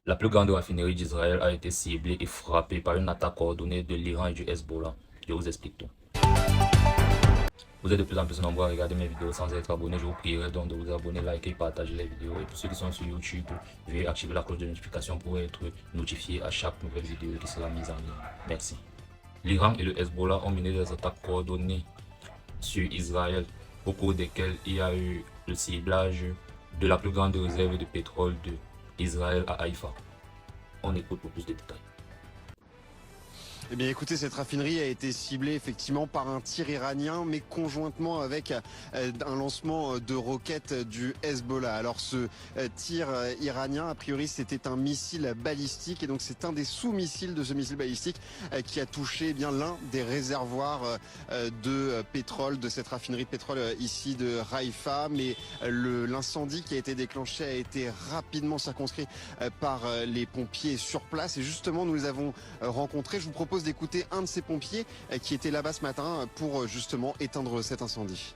La plus grande raffinerie d'Israël a été ciblée et frappée par une attaque coordonnée de l'Iran et du Hezbollah. Je vous explique tout. Vous êtes de plus en plus nombreux à regarder mes vidéos sans être abonnés. Je vous prierai donc de vous abonner, liker, partager les vidéos. Et pour ceux qui sont sur YouTube, veuillez activer la cloche de notification pour être notifié à chaque nouvelle vidéo qui sera mise en ligne. Merci. L'Iran et le Hezbollah ont mené des attaques coordonnées sur Israël, au cours desquelles il y a eu le ciblage de la plus grande réserve de pétrole d'Israël à Haïfa. On écoute pour plus de détails. Eh bien écoutez, cette raffinerie a été ciblée effectivement par un tir iranien, mais conjointement avec un lancement de roquettes du Hezbollah. Alors ce tir iranien, a priori c'était un missile balistique, et donc c'est un des sous-missiles de ce missile balistique qui a touché bien l'un des réservoirs de pétrole de cette raffinerie de pétrole ici de Haïfa. Mais l'incendie qui a été déclenché a été rapidement circonscrit par les pompiers sur place, et justement nous les avons rencontrés. Je vous propose d'écouter un de ces pompiers qui était là-bas ce matin pour justement éteindre cet incendie.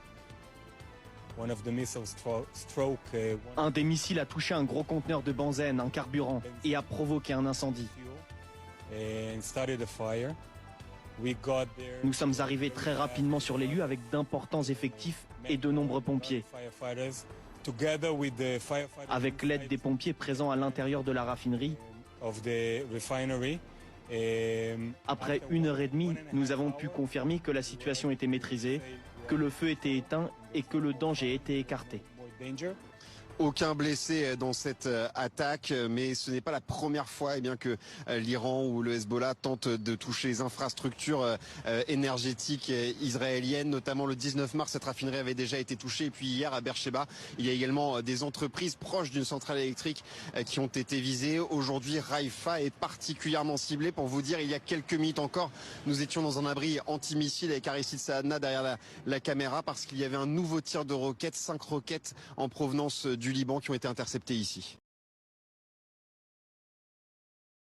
Un des missiles a touché un gros conteneur de benzène, un carburant, et a provoqué un incendie. Nous sommes arrivés très rapidement sur les lieux avec d'importants effectifs et de nombreux pompiers. Avec l'aide des pompiers présents à l'intérieur de la raffinerie, après 1 heure et demie, nous avons pu confirmer que la situation était maîtrisée, que le feu était éteint et que le danger était écarté. Aucun blessé dans cette attaque, mais ce n'est pas la première fois que l'Iran ou le Hezbollah tentent de toucher les infrastructures énergétiques israéliennes. Notamment le 19 mars, cette raffinerie avait déjà été touchée. Et puis hier à Beersheba, il y a également des entreprises proches d'une centrale électrique qui ont été visées. Aujourd'hui, Haïfa est particulièrement ciblée. Pour vous dire, il y a quelques minutes encore, nous étions dans un abri antimissile avec Aristide Saadna derrière la caméra, parce qu'il y avait un nouveau tir de roquettes, 5 roquettes en provenance du Liban qui ont été interceptés ici.